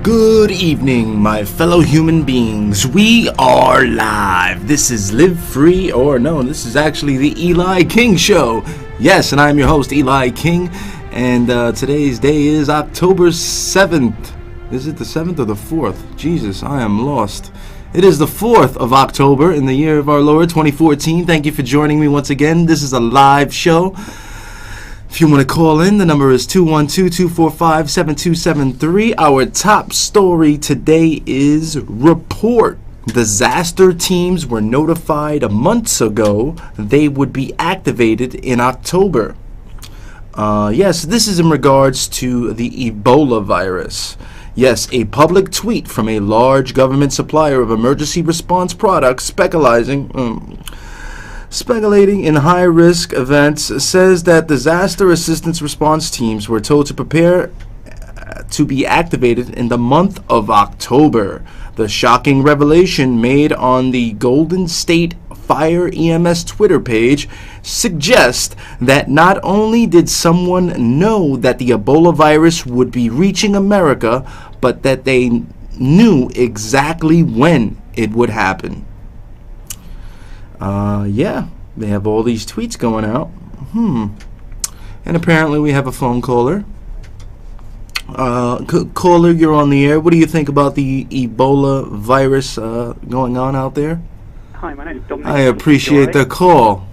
Good evening, my fellow human beings. We are live. This is Live Free, or no, this is actually the Eli King Show. Yes, and I'm your host, Eli King, and today's day is October 7th. Is it the 7th or the 4th? Jesus, I am lost. It is the 4th of October in the year of our Lord, 2014. Thank you for joining me once again. This is a live show. If you want to call in, the number is 212-245-7273. Our top story today is report. Disaster teams were notified months ago they would be activated in October. Yes, this is in regards to the Ebola virus. Yes, a public tweet from a large government supplier of emergency response products speculating in high-risk events says that disaster assistance response teams were told to prepare to be activated in the month of October. The shocking revelation made on the Golden State Fire EMS Twitter page suggests that not only did someone know that the Ebola virus would be reaching America, but that they knew exactly when it would happen. Yeah, they have all these tweets going out. And apparently we have a phone caller. Caller, you're on the air. What do you think about the Ebola virus going on out there? Hi, my name is Dominic. I appreciate the call.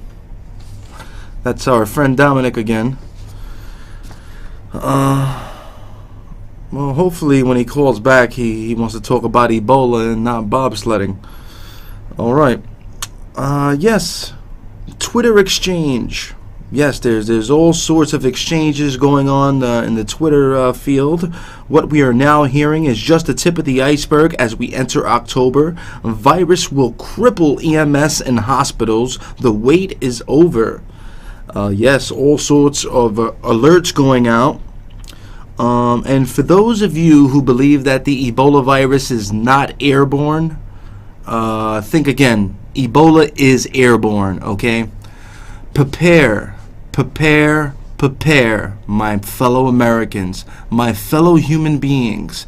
That's our friend Dominic again. Well, hopefully when he calls back, he wants to talk about Ebola and not bobsledding. All right. Yes, Twitter exchange. Yes, there's all sorts of exchanges going on in the Twitter field. What we are now hearing is just the tip of the iceberg as we enter October. Virus will cripple EMS and hospitals. The wait is over. Yes, all sorts of alerts going out. And for those of you who believe that the Ebola virus is not airborne, think again. Ebola is airborne, okay? Prepare, my fellow Americans, my fellow human beings.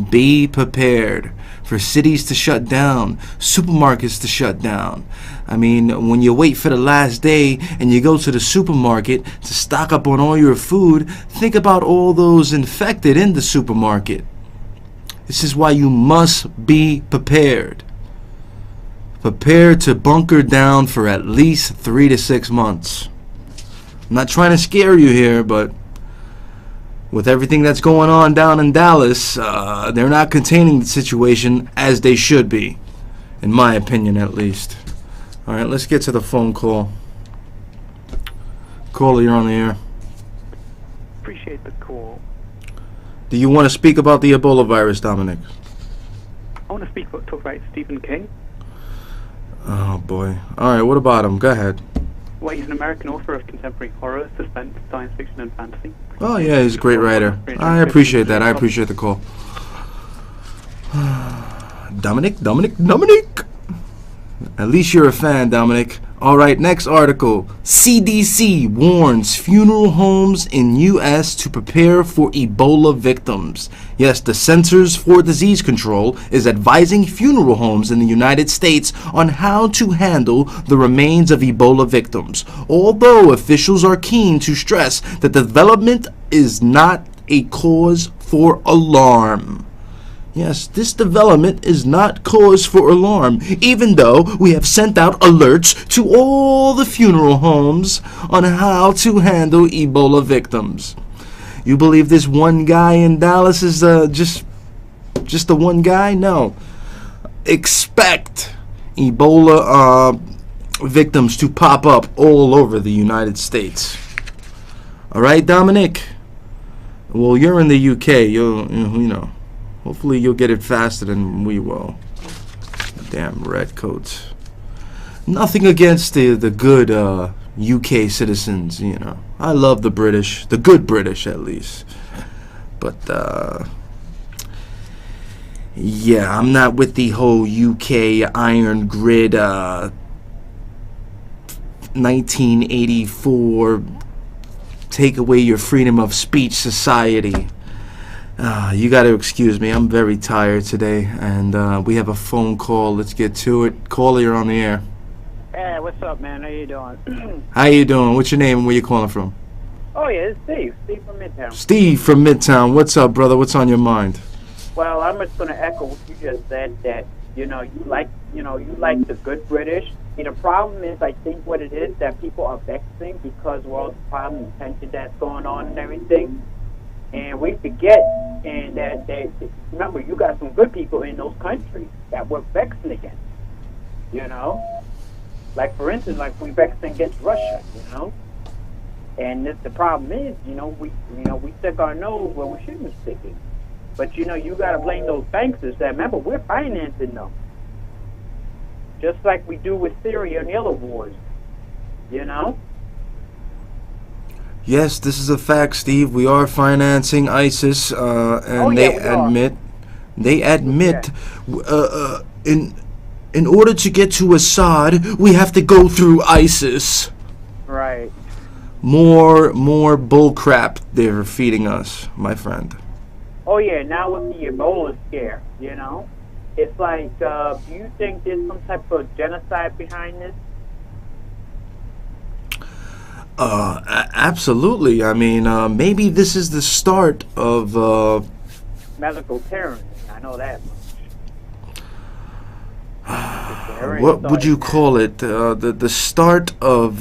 Be prepared for cities to shut down, supermarkets to shut down. I mean, when you wait for the last day and you go to the supermarket to stock up on all your food, think about all those infected in the supermarket. This is why you must be prepared. Prepare to bunker down for at least 3 to 6 months. I'm not trying to scare you here, but with everything that's going on down in Dallas, they're not containing the situation as they should be, in my opinion at least. All right, let's get to the phone call. Caller, you're on the air. Appreciate the call. Do you want to speak about the Ebola virus, Dominic? I want to talk about Stephen King. Oh boy. Alright, what about him? Go ahead. Well, he's an American author of contemporary horror, suspense, science fiction, and fantasy. Oh yeah, he's a great writer. I appreciate that. I appreciate the call. Dominic? At least you're a fan, Dominic. Alright, next article. CDC warns funeral homes in U.S. to prepare for Ebola victims. Yes, the Centers for Disease Control is advising funeral homes in the United States on how to handle the remains of Ebola victims. Although officials are keen to stress that the development is not a cause for alarm. Yes, this development is not cause for alarm, even though we have sent out alerts to all the funeral homes on how to handle Ebola victims. You believe this one guy in Dallas is just the one guy? No. Expect Ebola victims to pop up all over the United States. All right, Dominic? Well, you're in the UK. You know. Hopefully you'll get it faster than we will. Damn redcoats. Nothing against the good UK citizens, you know. I love the British, the good British at least. But yeah, I'm not with the whole UK iron grid 1984 take away your freedom of speech society. You got to excuse me. I'm very tired today, and we have a phone call. Let's get to it. Caller, you're on the air. Hey, what's up, man? How you doing? How you doing? What's your name and where you calling from? Oh, yeah, it's Steve. Steve from Midtown. Steve from Midtown. What's up, brother? What's on your mind? Well, I'm just going to echo what you just said, that, you like the good British. The problem is, I think what it is, that people are vexing because of all the problem and tension that's going on and everything. And we forget, and that remember, you got some good people in those countries that we're vexing against, Like, for instance, like we vexing against Russia, And the problem is, we stick our nose where we shouldn't be sticking. But, you got to blame those banksters that, remember, we're financing them. Just like we do with Syria and the other wars, Yes, this is a fact, Steve. We are financing ISIS, and they admit, in order to get to Assad, we have to go through ISIS. Right. More bullcrap they're feeding us, my friend. Oh yeah, now with the Ebola scare, it's like, do you think there's some type of genocide behind this? Absolutely. I mean, maybe this is the start of medical terrorism. I know that much. What would you call it? The start of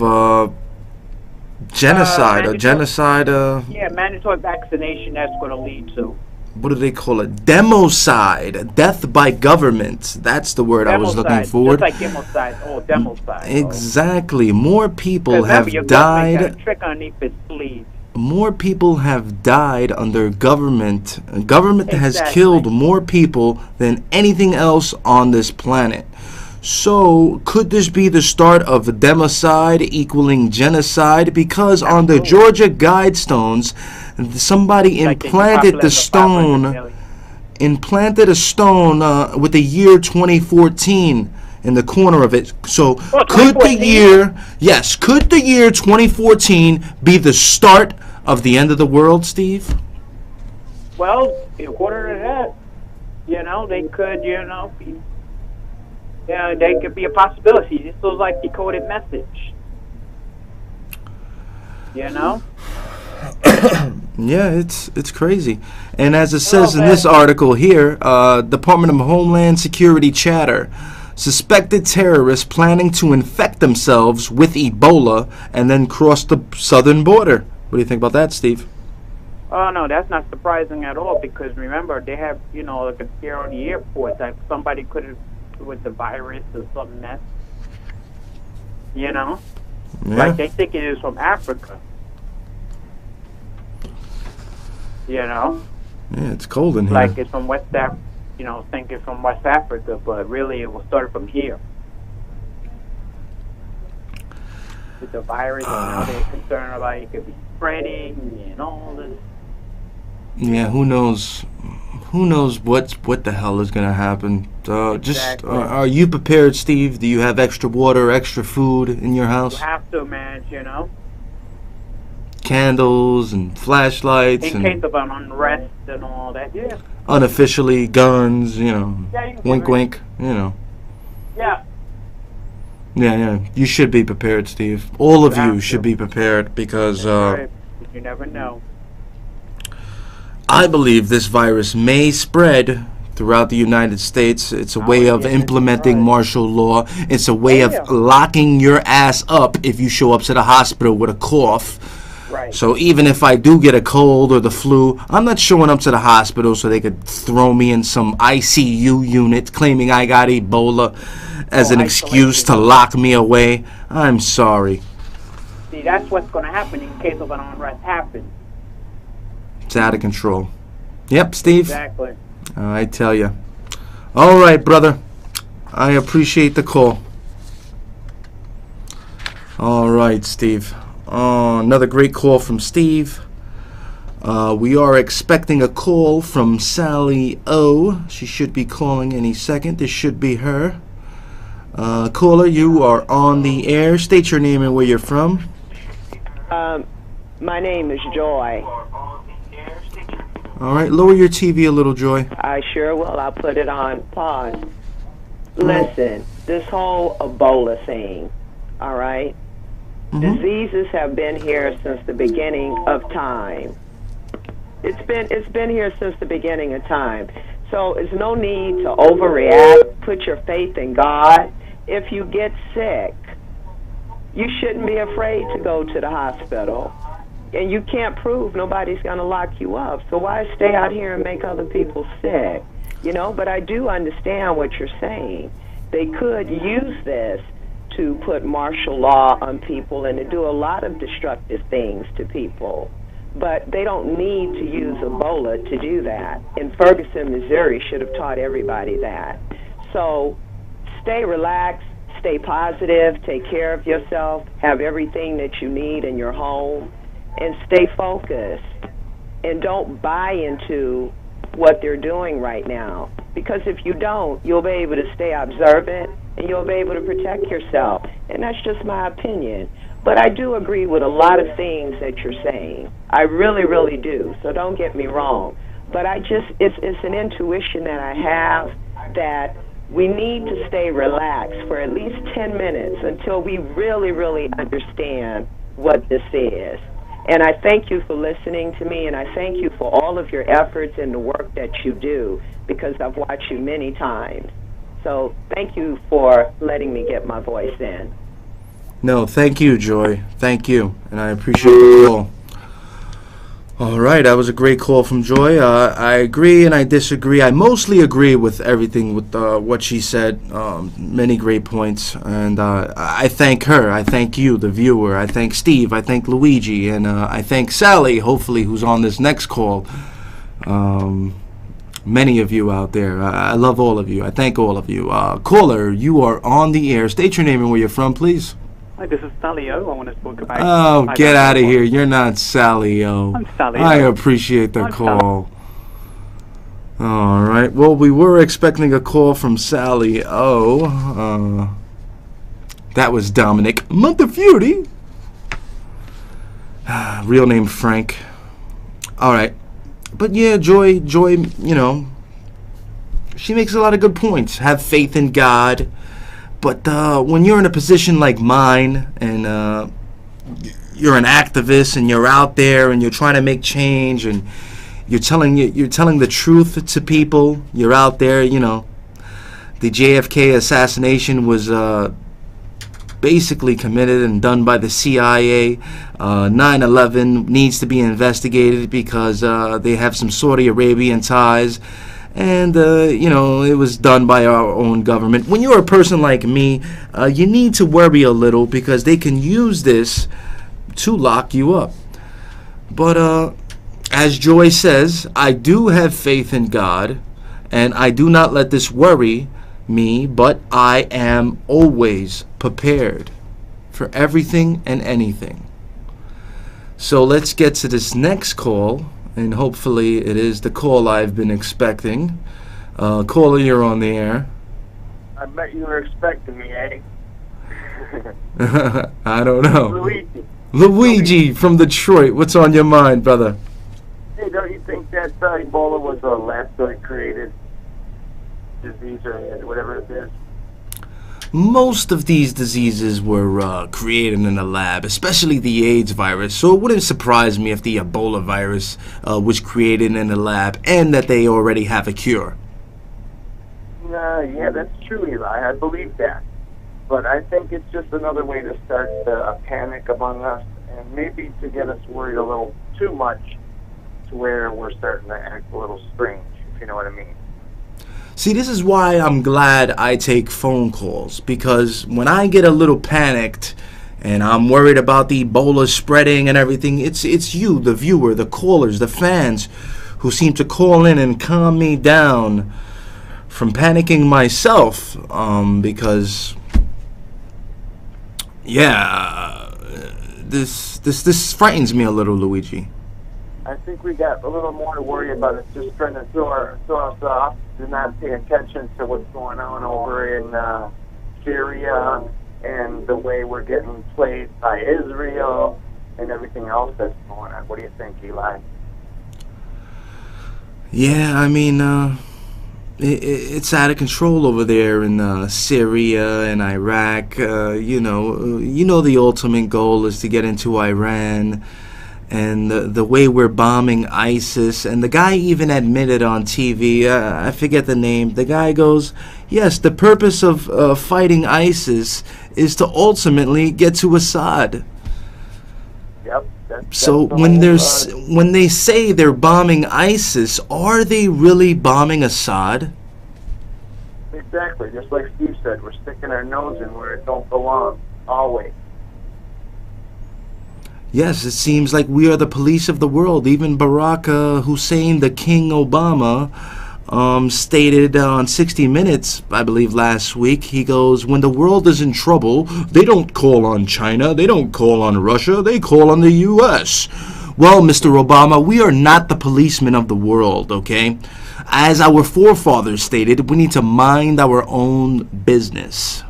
genocide. Genocide. Yeah, mandatory vaccination. That's going to lead to. What do they call it? Democide. Death by government. That's the word I was looking for. Just like democide. Oh, democide. Exactly. More people have died. Got a trick underneath its sleeve. More people have died under government. Government has killed more people than anything else on this planet. So, could this be the start of a democide equaling genocide? Because on the Georgia Guidestones, somebody implanted the stone, implanted a stone with the year 2014 in the corner of it. So, could the year 2014 be the start of the end of the world, Steve? Well, according to that, they could, they could be a possibility. This was like decoded message. Yeah, it's crazy. And as it says in this article here, Department of Homeland Security chatter. Suspected terrorists planning to infect themselves with Ebola and then cross the southern border. What do you think about that, Steve? Oh, no, that's not surprising at all, because remember, they have, like a scare on the airport, like somebody could have with the virus or something that, like they think it is from Africa, Yeah, it's cold in here. Like it's from West Africa, think it's from West Africa, but really it was started from here. With the virus, and now they're concerned about it could be spreading and all this. Yeah, who knows? Who knows what the hell is gonna happen? Exactly. Are you prepared, Steve? Do you have extra water, extra food in your house? You have to, man. Candles and flashlights. In case of an unrest and all that, yeah. Unofficially, guns. Wink, wink. Yeah. Yeah. You should be prepared, Steve. All of you should be prepared because. You never know. I believe this virus may spread throughout the United States. It's a way of implementing martial law. It's a way of locking your ass up if you show up to the hospital with a cough. Right. So even if I do get a cold or the flu, I'm not showing up to the hospital so they could throw me in some ICU unit claiming I got Ebola as an excuse to lock me away. I'm sorry. See, that's what's going to happen in case of an unrest happens. It's out of control. Yep, Steve. Exactly. I tell you. All right, brother. I appreciate the call. All right, Steve. Another great call from Steve. We are expecting a call from Sally O. She should be calling any second. This should be her. Caller, you are on the air. State your name and where you're from. My name is Joy. All right, lower your TV a little, Joy. I sure will. I'll put it on pause. Listen, this whole Ebola thing, all right? Diseases have been here since the beginning of time. It's been here since the beginning of time. So there's no need to overreact. Put your faith in God. If you get sick, you shouldn't be afraid to go to the hospital. And you can't prove nobody's going to lock you up. So why stay out here and make other people sick? You know, but I do understand what you're saying. They could use this to put martial law on people and to do a lot of destructive things to people. But they don't need to use Ebola to do that. And Ferguson, Missouri should have taught everybody that. So stay relaxed, stay positive, take care of yourself, have everything that you need in your home, and stay focused. And don't buy into what they're doing right now. Because if you don't, you'll be able to stay observant and you'll be able to protect yourself. And that's just my opinion. But I do agree with a lot of things that you're saying. I really, really do. So don't get me wrong. But it's an intuition that I have that we need to stay relaxed for at least 10 minutes until we really, really understand what this is. And I thank you for listening to me, and I thank you for all of your efforts and the work that you do, because I've watched you many times. So thank you for letting me get my voice in. No, thank you, Joy. Thank you, and I appreciate the call. All right, that was a great call from Joy. I agree and I disagree. I mostly agree with everything with what she said. Many great points, and I thank her. I thank you, the viewer. I thank Steve. I thank Luigi, and I thank Sally, hopefully, who's on this next call. Many of you out there. I love all of you. I thank all of you. Caller, you are on the air. State your name and where you're from, please. Hi, this is Sally O. I want to talk about... Oh, get out of here. You're not Sally O. I'm Sally I O. appreciate the call. All right. Well, we were expecting a call from Sally O. That was Dominic Montefiore. Real name Frank. All right. But yeah, Joy, you know, she makes a lot of good points. Have faith in God. But when you're in a position like mine, and you're an activist, and you're out there, and you're trying to make change, and you're telling the truth to people, you're out there, you know. The JFK assassination was basically committed and done by the CIA. 9/11 needs to be investigated because they have some Saudi Arabian ties. And, you know, it was done by our own government. When you're a person like me, you need to worry a little because they can use this to lock you up. But as Joy says, I do have faith in God, and I do not let this worry me, but I am always prepared for everything and anything. So let's get to this next call. And hopefully it is the call I've been expecting. Caller, you're on the air. I bet you were expecting me, eh? I don't know. Luigi. Luigi from Detroit. What's on your mind, brother? Hey, don't you think that Ebola was a laboratory-created disease or whatever it is? Most of these diseases were created in a lab, especially the AIDS virus. So it wouldn't surprise me if the Ebola virus was created in a lab and that they already have a cure. Yeah, that's true, Eli. I believe that. But I think it's just another way to start a panic among us and maybe to get us worried a little too much to where we're starting to act a little strange, if you know what I mean. See, this is why I'm glad I take phone calls, because when I get a little panicked and I'm worried about the Ebola spreading and everything, it's you, the viewer, the callers, the fans, who seem to call in and calm me down from panicking myself, because, yeah, this frightens me a little, Luigi. I think we got a little more to worry about. It's just trying to throw us off, to not pay attention to what's going on over in Syria and the way we're getting played by Israel and everything else that's going on. What do you think, Eli? Yeah, I mean, it's out of control over there in Syria and Iraq. You know the ultimate goal is to get into Iran, and the way we're bombing ISIS. And the guy even admitted on TV, I forget the name. The guy goes, "Yes, the purpose of fighting ISIS is to ultimately get to Assad." Yep. So when they say they're bombing ISIS, are they really bombing Assad? Exactly, just like Steve said, we're sticking our nose in where it don't belong, always. Yes, it seems like we are the police of the world. Even Barack Hussein, the King Obama, stated on 60 Minutes, I believe last week, he goes, when the world is in trouble, they don't call on China, they don't call on Russia, they call on the U.S. Well, Mr. Obama, we are not the policemen of the world, okay? As our forefathers stated, we need to mind our own business.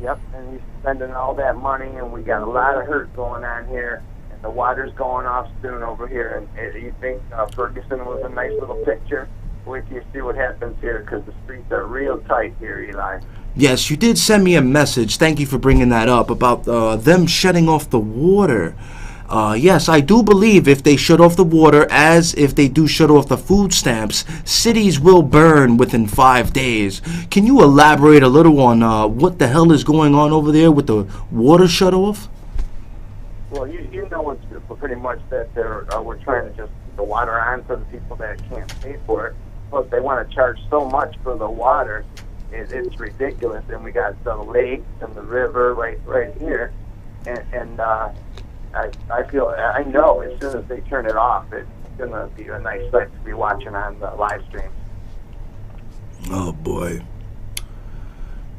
Yep, and he's spending all that money, and we got a lot of hurt going on here, and the water's going off soon over here. And you think Ferguson was a nice little picture? Wait till you see what happens here, because the streets are real tight here, Eli. Yes, you did send me a message. Thank you for bringing that up about them shutting off the water. Yes, I do believe if they shut off the water, as if they do shut off the food stamps, cities will burn within 5 days. Can you elaborate a little on what the hell is going on over there with the water shut off? Well, you know it's pretty much that we're trying to just keep the water on for the people that can't pay for it. Plus, they want to charge so much for the water, it's ridiculous. And we got the lakes and the river right here, and I know as soon as they turn it off, it's gonna be a nice sight to be watching on the live stream. Oh boy.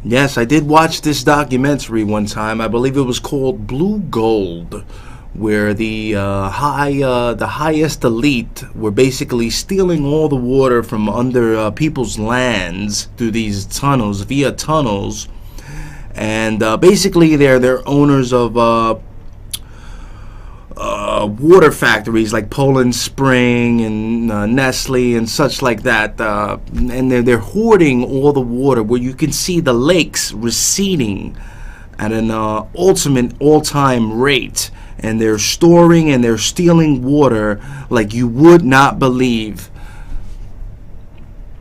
Yes, I did watch this documentary one time. I believe it was called Blue Gold, where the highest elite were basically stealing all the water from under people's lands through these tunnels, via tunnels, and basically they're owners of water factories like Poland Spring and Nestle and such like that, and they're hoarding all the water, where you can see the lakes receding at an ultimate all-time rate, and they're storing and they're stealing water like you would not believe.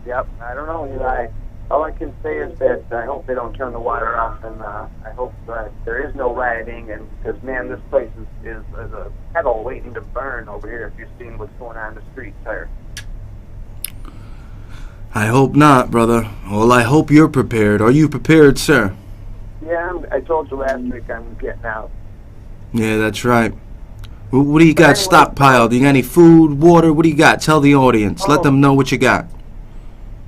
Yep, I don't know, Eli. All I can say is that I hope they don't turn the water off, and I hope that there is no rioting, and because, man, this place is a kettle waiting to burn over here if you've seen what's going on in the streets there. I hope not, brother. Well, I hope you're prepared. Are you prepared, sir? Yeah, I told you last week I'm getting out. Yeah, that's right. What do you got stockpiled? Do you got any food, water? What do you got? Tell the audience. Let them know what you got.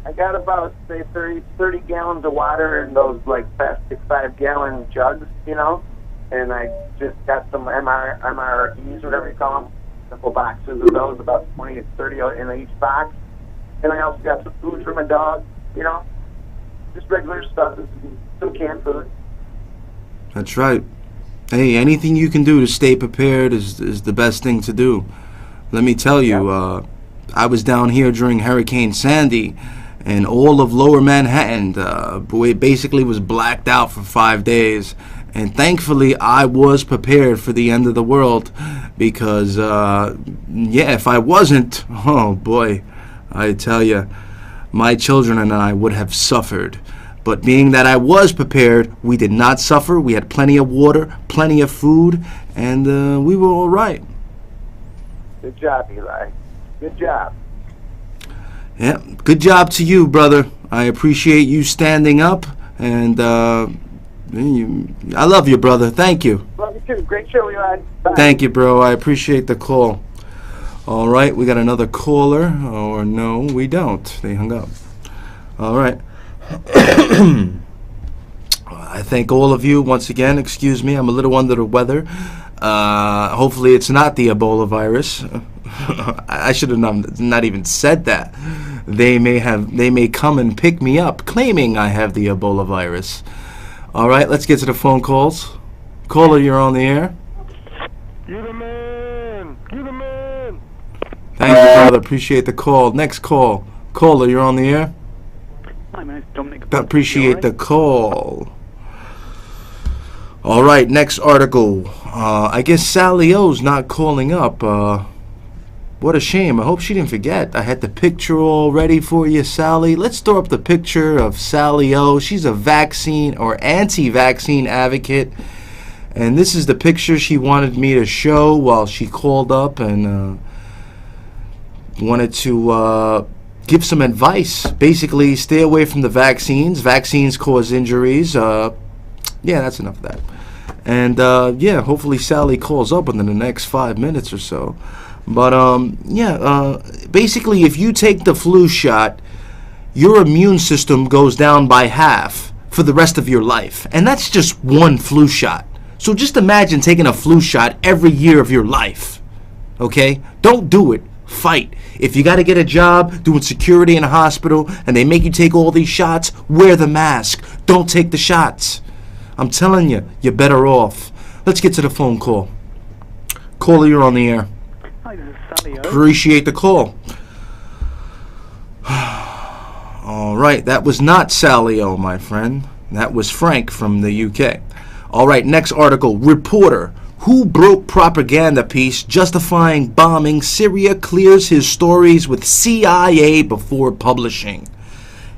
I got about, say, 30 gallons of water in those, like, plastic 5-gallon jugs, you know? And I just got some MREs, whatever you call them, simple boxes of those, about 20 to 30 in each box. And I also got some food for my dog, you know? Just regular stuff, some canned food. That's right. Hey, anything you can do to stay prepared is the best thing to do. Let me tell you, I was down here during Hurricane Sandy, and all of Lower Manhattan basically was blacked out for 5 days. And thankfully, I was prepared for the end of the world, because, yeah, if I wasn't, oh boy, I tell you, my children and I would have suffered. But being that I was prepared, we did not suffer. We had plenty of water, plenty of food, and we were all right. Good job, Eli. Good job. Yeah, good job to you, brother. I appreciate you standing up, and I love you, brother. Thank you. Love you too. Great show, Eli. Bye. Thank you, bro. I appreciate the call. All right, we got another caller. Or no, we don't. They hung up. All right. I thank all of you once again. Excuse me, I'm a little under the weather. Hopefully it's not the Ebola virus. I should have not even said that. They may come and pick me up claiming I have the Ebola virus. All right, let's get to the phone calls. Caller, you're on the air. You the man. You the man. Thank you, brother. Appreciate the call. Next call. Caller, you're on the air. Hi, my name's Dominic. Appreciate the call. All right, next article. I guess Sally O's not calling up. What a shame. I hope she didn't forget. I had the picture all ready for you, Sally. Let's throw up the picture of Sally O. She's a vaccine or anti-vaccine advocate. And this is the picture she wanted me to show while she called up and wanted to give some advice. Basically, stay away from the vaccines. Vaccines cause injuries. Yeah, that's enough of that. And yeah, hopefully Sally calls up within the next 5 minutes or so. But basically, if you take the flu shot, your immune system goes down by half for the rest of your life. And that's just one flu shot. So just imagine taking a flu shot every year of your life. Okay? Don't do it. Fight. If you got to get a job doing security in a hospital and they make you take all these shots, wear the mask. Don't take the shots. I'm telling you, you're better off. Let's get to the phone call. Caller, you're on the air. Hi, this is Sally O. Appreciate the call. All right, that was not Sally O, my friend. That was Frank from the UK. All right, next article. Reporter who broke propaganda piece justifying bombing Syria clears his stories with CIA before publishing.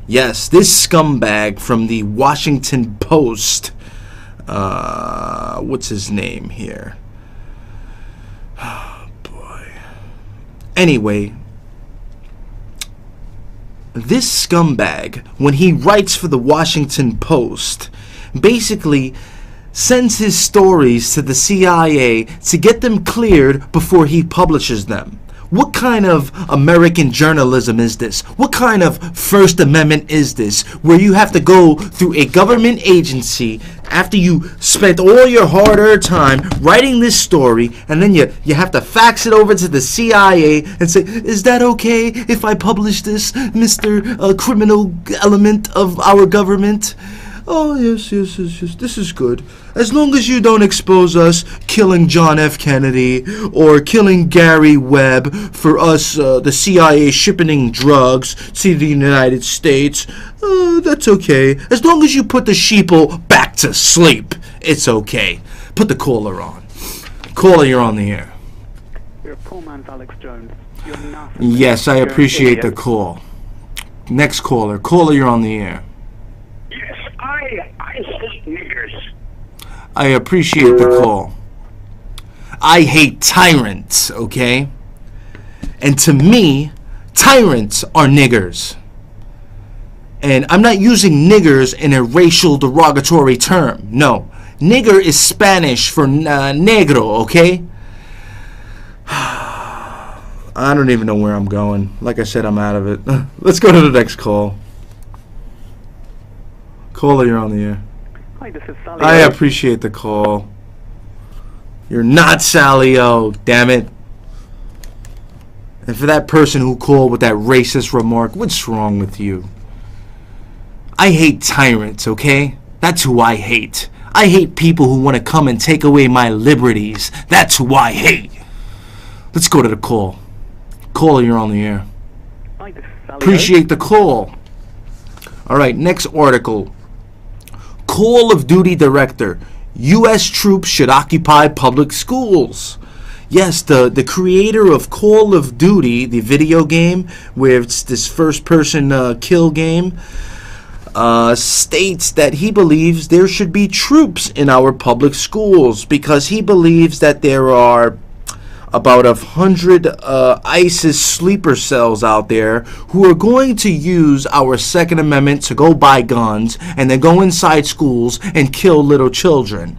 Yes, this scumbag from the Washington Post. What's his name here? Oh, boy. Anyway, this scumbag, when he writes for the Washington Post, basically sends his stories to the CIA to get them cleared before he publishes them. What kind of American journalism is this? What kind of First Amendment is this? Where you have to go through a government agency after you spent all your hard-earned time writing this story, and then you have to fax it over to the CIA and say, is that okay if I publish this, Mr. Criminal element of our government? Oh, yes, this is good. As long as you don't expose us killing John F. Kennedy or killing Gary Webb for us, the CIA shipping drugs to the United States, that's okay. As long as you put the sheeple back to sleep, it's okay. Put the caller on. Caller, you're on the air. You're a poor man's Alex Jones. You're nothing. Yes, I You're an appreciate the idiot. call. Next caller. Caller, you're on the air. I hate niggers. I appreciate the call. I hate tyrants, okay? And to me, tyrants are niggers. And I'm not using niggers in a racial derogatory term. No. Nigger is Spanish for negro, okay? I don't even know where I'm going. Like I said, I'm out of it. Let's go to the next call. Caller, you're on the air. Hi, this is Sally I O. appreciate the call. You're not Sally O, damn it. And for that person who called with that racist remark, what's wrong with you? I hate tyrants, okay? That's who I hate. I hate people who want to come and take away my liberties. That's who I hate. Let's go to the call. Caller, you're on the air. Hi, this is Sally O. Appreciate the call. All right, next article. Call of Duty director. U.S. troops should occupy public schools. Yes, the creator of Call of Duty, the video game, where it's this first-person kill game, states that he believes there should be troops in our public schools because he believes that there are about 100 ISIS sleeper cells out there who are going to use our Second Amendment to go buy guns and then go inside schools and kill little children.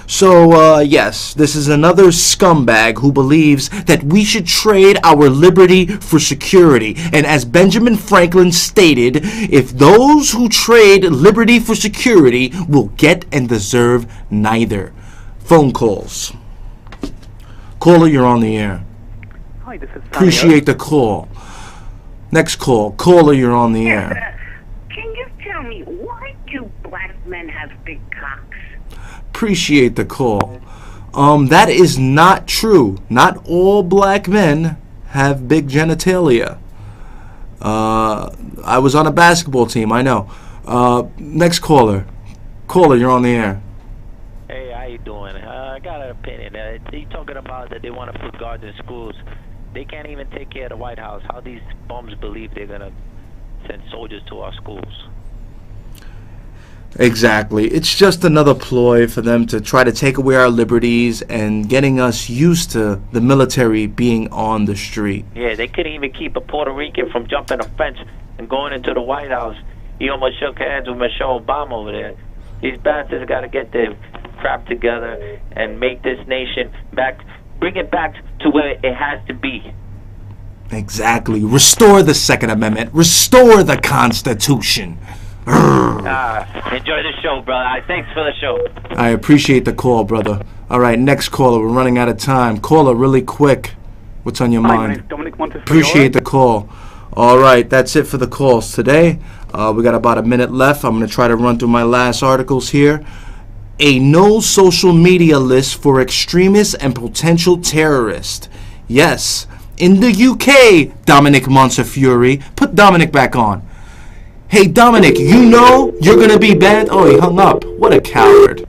So, yes, this is another scumbag who believes that we should trade our liberty for security. And as Benjamin Franklin stated, if those who trade liberty for security will get and deserve neither. Phone calls. Caller, you're on the air. Hi, this is Sally O. Appreciate the call. Next call. Caller, you're on the air. Can you tell me why do black men have big cocks? Appreciate the call. That is not true. Not all black men have big genitalia. I was on a basketball team, I know. Next caller. Caller, you're on the air. Hey, how you doing? I got an opinion. They talking about that they want to put guards in schools. They can't even take care of the White House. How these bums believe they're going to send soldiers to our schools? Exactly. It's just another ploy for them to try to take away our liberties and getting us used to the military being on the street. Yeah, they couldn't even keep a Puerto Rican from jumping a fence and going into the White House. He almost shook hands with Michelle Obama over there. These bastards got to get their crap together and make this nation back, bring it back to where it has to be. Exactly. Restore the Second Amendment. Restore the Constitution. Enjoy the show, brother. Thanks for the show. I appreciate the call, brother. All right, next caller. We're running out of time. Caller, really quick. What's on your Hi, my mind? name's Dominic Montefiore. Appreciate the call. All right, that's it for the calls today. We got about a minute left. I'm going to try to run through my last articles here. A no social media list for extremists and potential terrorists. Yes, in the UK, Dominic Montefiore. Put Dominic back on. Hey, Dominic, you know you're going to be banned. Oh, he hung up. What a coward.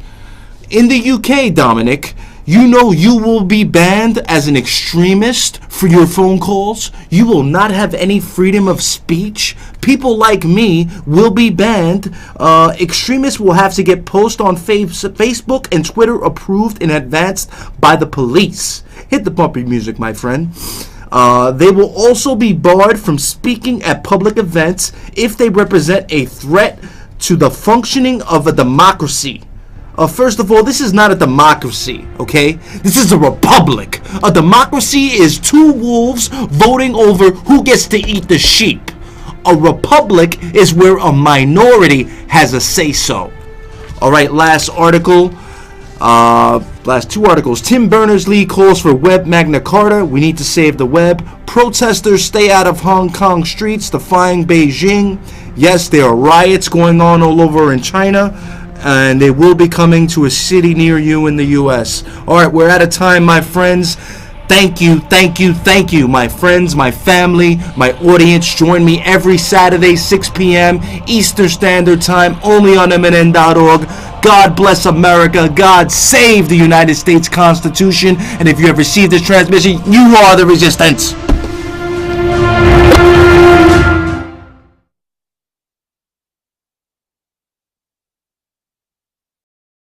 In the UK, Dominic, you know you will be banned as an extremist for your phone calls. You will not have any freedom of speech. People like me will be banned. Extremists will have to get posts on Facebook and Twitter approved in advance by the police. Hit the bumpy music, my friend. They will also be barred from speaking at public events if they represent a threat to the functioning of a democracy. First of all, this is not a democracy, okay? This is a republic. A democracy is two wolves voting over who gets to eat the sheep. A republic is where a minority has a say-so. All right, last article. Last two articles. Tim Berners-Lee calls for web Magna Carta. We need to save the web. Protesters stay out of Hong Kong streets, defying Beijing. Yes, there are riots going on all over in China, and they will be coming to a city near you in the U.S. All right, we're out of time, my friends. Thank you, thank you, thank you, my friends, my family, my audience. Join me every Saturday, 6 p.m. Eastern Standard Time, only on MNN.org. God bless America. God save the United States Constitution. And if you have received this transmission, you are the resistance.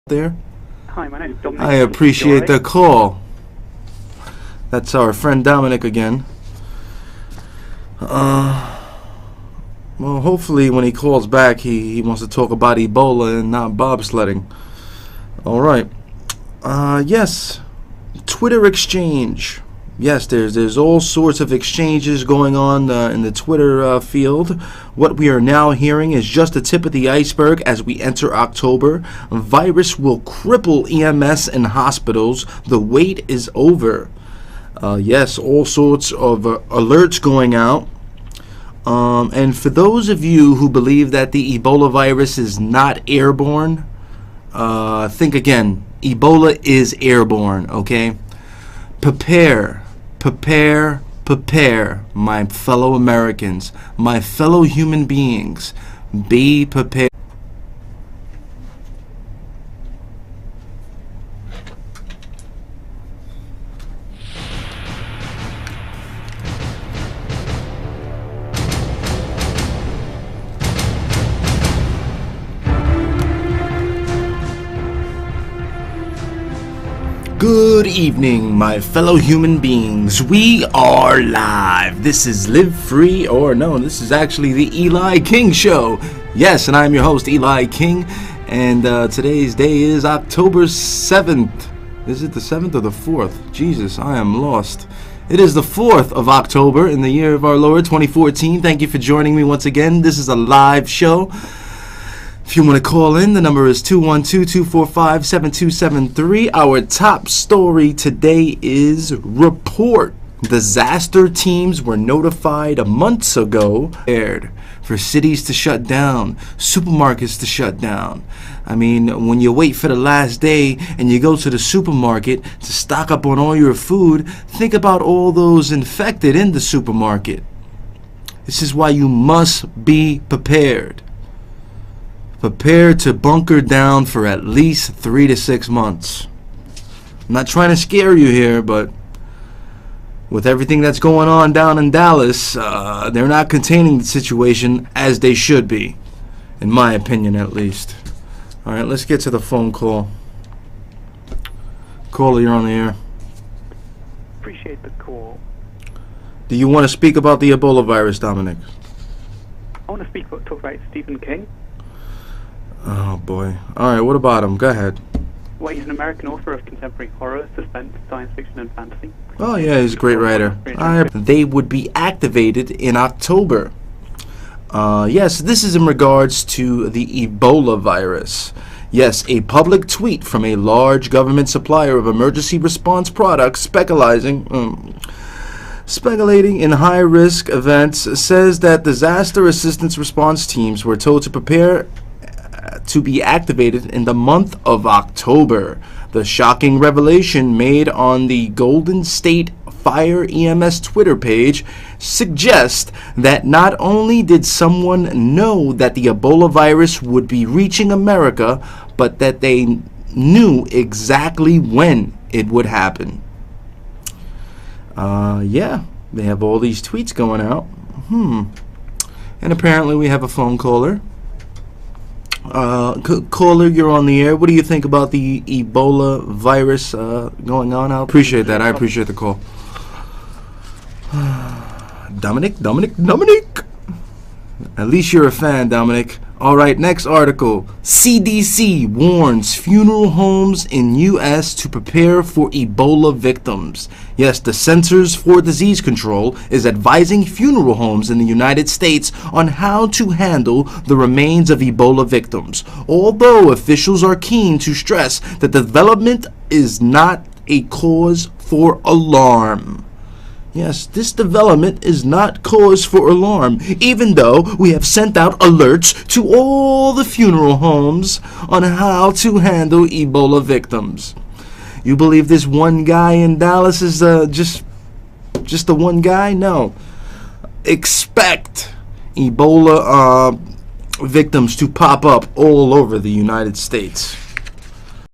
There. Hi, my name's Dominic. I appreciate the call. That's our friend Dominic again. Well, hopefully when he calls back, he wants to talk about Ebola and not bobsledding. All right. Yes. Twitter exchange. Yes, there's all sorts of exchanges going on in the Twitter field. What we are now hearing is just the tip of the iceberg as we enter October. Virus will cripple EMS and hospitals. The wait is over. Yes, all sorts of alerts going out. And for those of you who believe that the Ebola virus is not airborne, think again. Ebola is airborne, okay? Prepare, prepare, prepare, my fellow Americans, my fellow human beings. Be prepared. Good evening, my fellow human beings. We are live. This is Live Free, or no, this is actually the Eli King Show. Yes, and I'm your host, Eli King, and today's day is October 7th. Is it the 7th or the 4th? Jesus, I am lost. It is the 4th of October in the year of our Lord, 2014. Thank you for joining me once again. This is a live show. If you want to call in, the number is 212-245-7273. Our top story today is report. Disaster teams were notified months ago for cities to shut down, supermarkets to shut down. I mean, when you wait for the last day and you go to the supermarket to stock up on all your food, think about all those infected in the supermarket. This is why you must be prepared. Prepare to bunker down for at least 3 to 6 months. I'm not trying to scare you here, but with everything that's going on down in Dallas, they're not containing the situation as they should be, in my opinion at least. All right, let's get to the phone call. Caller, you're on the air. Appreciate the call. Do you want to speak about the Ebola virus, Dominic? I want to talk about Stephen King. Oh boy. All right, what about him? Go ahead. Well, he's an American author of contemporary horror, suspense, science fiction, and fantasy. Oh yeah, he's a great writer. They would be activated in October. Yes, this is in regards to the Ebola virus. Yes, a public tweet from a large government supplier of emergency response products speculating in high-risk events says that disaster assistance response teams were told to prepare to be activated in the month of October. The shocking revelation made on the Golden State Fire EMS Twitter page suggests that not only did someone know that the Ebola virus would be reaching America, but that they knew exactly when it would happen. Yeah, they have all these tweets going out. And apparently we have a phone caller. Caller, you're on the air. What do you think about the Ebola virus going on? I appreciate that. I appreciate the call. Dominic. At least you're a fan, Dominic. All right, next article. CDC warns funeral homes in U.S. to prepare for Ebola victims. Yes, the Centers for Disease Control is advising funeral homes in the United States on how to handle the remains of Ebola victims, although officials are keen to stress that the development is not a cause for alarm. Yes, this development is not cause for alarm, even though we have sent out alerts to all the funeral homes on how to handle Ebola victims. You believe this one guy in Dallas is just the one guy? No. Expect Ebola victims to pop up all over the United States.